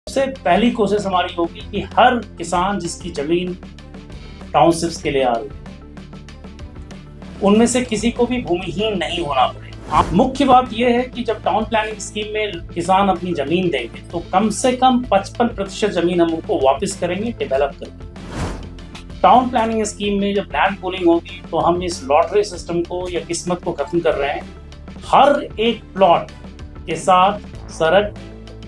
सबसे पहली कोशिश हमारी होगी कि हर किसान जिसकी जमीन टाउनशिप्स के लिए आ रही है उनमें से किसी को भी भूमिहीन नहीं होना पड़े। मुख्य बात यह है कि जब टाउन प्लानिंग स्कीम में किसान अपनी जमीन देंगे तो कम से कम 55% जमीन हम उनको वापस करेंगे, डेवलप करेंगे। टाउन प्लानिंग स्कीम में जब लैंड पूलिंग होगी तो हम इस लॉटरी सिस्टम को या किस्मत को खत्म कर रहे हैं। हर एक प्लॉट के साथ सड़क,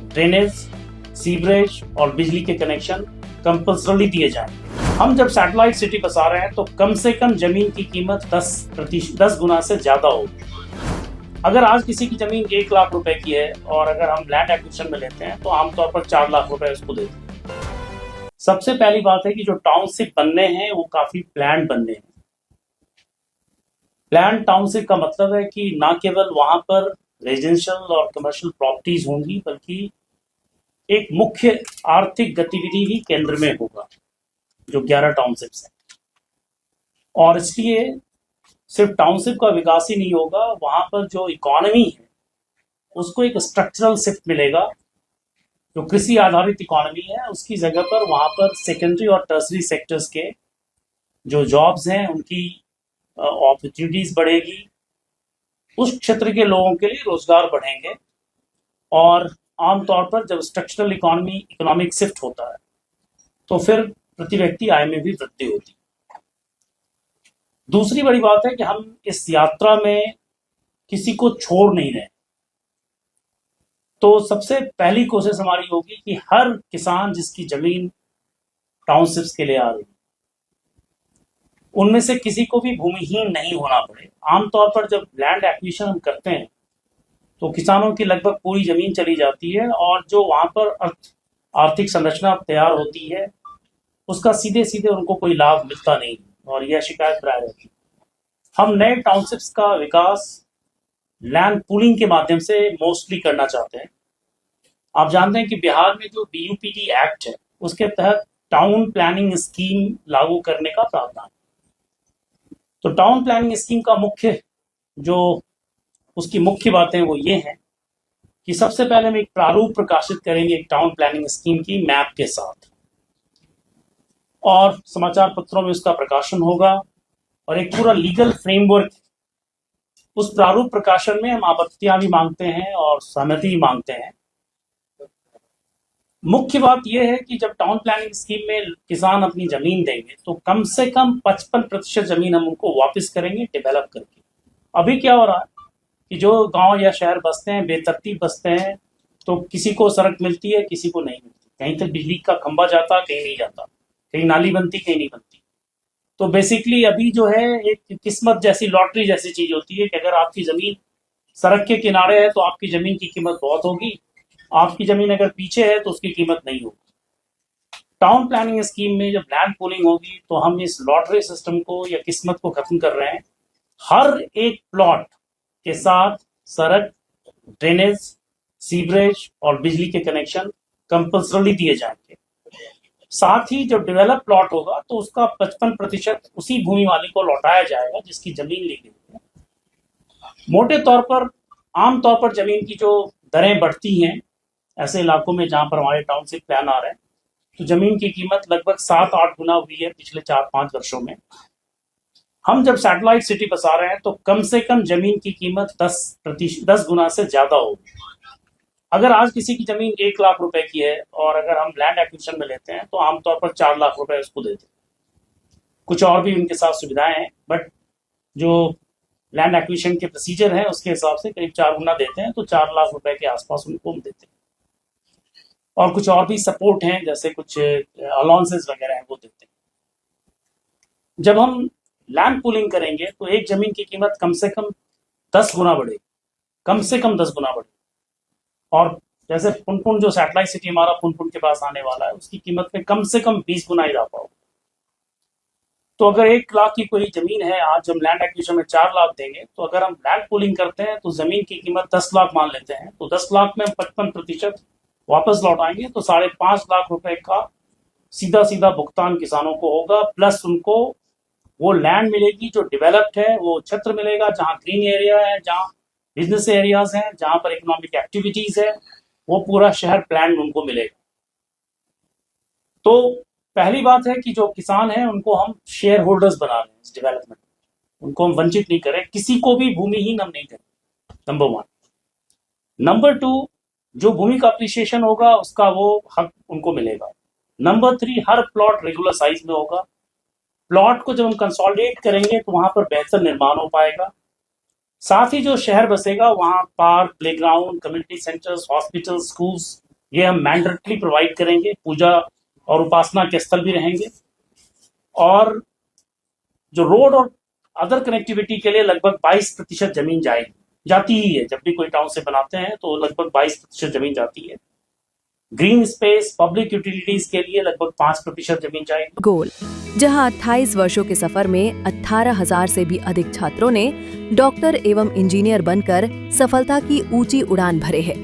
ड्रेनेज, सीवरेज और बिजली के कनेक्शन कंपल्सरी दिए जाएंगे। हम जब सैटेलाइट सिटी बसा रहे हैं तो कम से कम जमीन की कीमत 10 गुना से ज्यादा होगी। अगर आज किसी की जमीन 1 लाख रुपए की है और अगर हम लैंड एक्विजिशन में लेते हैं तो आमतौर पर 4 लाख रुपए उसको देते हैं। सबसे पहली बात है कि जो टाउनशिप बनने हैं वो काफी प्लान बनने हैं। प्लान टाउनशिप का मतलब है कि ना केवल वहां पर रेजिडेंशियल और कमर्शियल प्रॉपर्टीज होंगी बल्कि एक मुख्य आर्थिक गतिविधि भी केंद्र में होगा, जो 11 टाउनशिप्स हैं। और इसलिए सिर्फ टाउनशिप का विकास ही नहीं होगा, वहां पर जो इकोनॉमी है उसको एक स्ट्रक्चरल शिफ्ट मिलेगा। जो कृषि आधारित इकोनॉमी है उसकी जगह पर वहां पर सेकेंडरी और टर्सरी सेक्टर्स के जो जॉब्स हैं उनकी अपॉर्चुनिटीज बढ़ेगी। उस क्षेत्र के लोगों के लिए रोजगार बढ़ेंगे और आमतौर पर जब स्ट्रक्चरल इकोनॉमिक शिफ्ट होता है तो फिर प्रति व्यक्ति आय में भी वृद्धि होती है। दूसरी बड़ी बात है कि हम इस यात्रा में किसी को छोड़ नहीं रहे। तो सबसे पहली कोशिश हमारी होगी कि हर किसान जिसकी जमीन टाउनशिप्स के लिए आ रही है उनमें से किसी को भी भूमिहीन नहीं होना पड़े। आमतौर पर जब लैंड एक्विजिशन हम करते हैं तो किसानों की लगभग पूरी जमीन चली जाती है और जो वहां पर आर्थिक संरचना तैयार होती है उसका सीधे सीधे उनको कोई लाभ मिलता नहीं और यह शिकायत कराई जाती है। हम नए टाउनशिप्स का विकास लैंड पूलिंग के माध्यम से मोस्टली करना चाहते हैं। आप जानते हैं कि बिहार में जो बीयूपीटी एक्ट है उसके तहत टाउन प्लानिंग स्कीम लागू करने का प्रावधान। तो टाउन प्लानिंग स्कीम का उसकी मुख्य बातें वो ये हैं कि सबसे पहले हम एक प्रारूप प्रकाशित करेंगे एक टाउन प्लानिंग स्कीम की मैप के साथ और समाचार पत्रों में उसका प्रकाशन होगा और एक पूरा लीगल फ्रेमवर्क। उस प्रारूप प्रकाशन में हम आपत्तियां भी मांगते हैं और सहमति भी मांगते हैं। मुख्य बात यह है कि जब टाउन प्लानिंग स्कीम में किसान अपनी जमीन देंगे तो कम से कम 55% जमीन हम उनको वापस करेंगे, डेवलप करके। अभी क्या हो रहा है कि जो गांव या शहर बसते हैं, बेतरतीब बसते हैं, तो किसी को सड़क मिलती है, किसी को नहीं मिलती। कहीं तक बिजली का खंभा जाता, कहीं नहीं जाता, कहीं नाली बनती, कहीं नहीं बनती। तो बेसिकली अभी जो है एक किस्मत जैसी, लॉटरी जैसी चीज होती है कि अगर आपकी जमीन सड़क के किनारे है तो आपकी जमीन की कीमत बहुत होगी, आपकी जमीन अगर पीछे है तो उसकी कीमत नहीं होगी। टाउन प्लानिंग स्कीम में जब लैंड पूलिंग होगी तो हम इस लॉटरी सिस्टम को या किस्मत को खत्म कर रहे हैं। हर एक प्लॉट के साथ सड़क, ड्रेनेज, सीवरेज और बिजली के कनेक्शन कंपल्सरी दिए जाएंगे। साथ ही जब डेवलप प्लॉट होगा तो उसका 55% उसी भूमि मालिक को लौटाया जाएगा जिसकी जमीन ली गई है। मोटे तौर पर आमतौर पर जमीन की जो दरें बढ़ती हैं ऐसे इलाकों में जहां पर हमारे टाउनशिप प्लान आ रहे हैं तो जमीन की कीमत लगभग 7-8 गुना हुई है पिछले 4-5 वर्षों में। हम जब सैटेलाइट सिटी बसा रहे हैं तो कम से कम जमीन की कीमत 10 गुना से ज्यादा होगी। अगर आज किसी की जमीन 1 लाख रुपए की है और अगर हम लैंड एक्विजिशन में लेते हैं तो आमतौर पर 4 लाख रुपए उसको देते हैं। कुछ और भी उनके साथ सुविधाएं हैं, बट जो लैंड एक्विजिशन के प्रोसीजर है उसके हिसाब से करीब 4 गुना देते हैं, तो 4 लाख रुपए के आसपास उनको हम देते हैं। और कुछ और भी सपोर्ट हैं, जैसे कुछ अलाउंसेस वगैरह हैं, वो देते हैं। जब हम लैंड पूलिंग करेंगे तो एक जमीन की कीमत कम से कम 10 गुना बढ़ेगी, कम से कम 10 गुना बढ़ेगी। और जैसे पुनपुन जो सैटेलाइट सिटी हमारा पुनपुन के पास आने वाला है उसकी कीमत में कम से कम 20 गुना इजाफा होगा। तो अगर 1 लाख की कोई जमीन है, आज हम लैंड एक्विजिशन में 4 लाख देंगे, तो अगर हम लैंड पूलिंग करते हैं तो जमीन की कीमत 10 लाख मान लेते हैं, तो 10 लाख में हम 55% वापस लौटाएंगे तो 5.5 लाख रुपए का सीधा सीधा भुगतान किसानों को होगा। प्लस उनको वो लैंड मिलेगी जो डेवलप्ड है, वो क्षेत्र मिलेगा जहां ग्रीन एरिया है, जहां बिजनेस एरियाज हैं, जहां पर इकोनॉमिक एक्टिविटीज है, वो पूरा शहर प्लान उनको मिलेगा। तो पहली बात है कि जो किसान हैं उनको हम शेयर होल्डर्स बना रहे हैं इस डेवलपमेंट, उनको हम वंचित नहीं करें, किसी को भी भूमिहीन हम नहीं करें, नंबर 1। नंबर 2, जो भूमि का अप्रिसिएशन होगा उसका वो हक उनको मिलेगा। नंबर 3, हर प्लॉट रेगुलर साइज में होगा। प्लॉट को जब हम कंसोलिडेट करेंगे तो वहां पर बेहतर निर्माण हो पाएगा। साथ ही जो शहर बसेगा वहां park, playground, community centres, hospital, schools, ये हम मैंडेटरी प्रोवाइड करेंगे। पूजा और उपासना के स्थल भी रहेंगे। और जो रोड और अदर कनेक्टिविटी के लिए लगभग 22% जमीन जाती ही है। जब भी कोई टाउन से बनाते हैं तो लगभग 22% जमीन जाती है। ग्रीन स्पेस, पब्लिक यूटिलिटीज के लिए लगभग 5% जमीन जाएगी। गोल, जहां 28 वर्षों के सफर में 18,000 से भी अधिक छात्रों ने डॉक्टर एवं इंजीनियर बनकर सफलता की ऊंची उड़ान भरे है,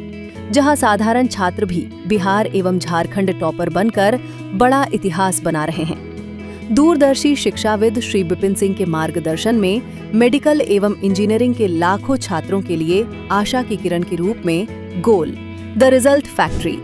जहां साधारण छात्र भी बिहार एवं झारखंड टॉपर बनकर बड़ा इतिहास बना रहे हैं। दूरदर्शी शिक्षाविद श्री विपिन सिंह के मार्गदर्शन में मेडिकल एवं इंजीनियरिंग के लाखों छात्रों के लिए आशा की किरण के रूप में गोल, द रिजल्ट फैक्ट्री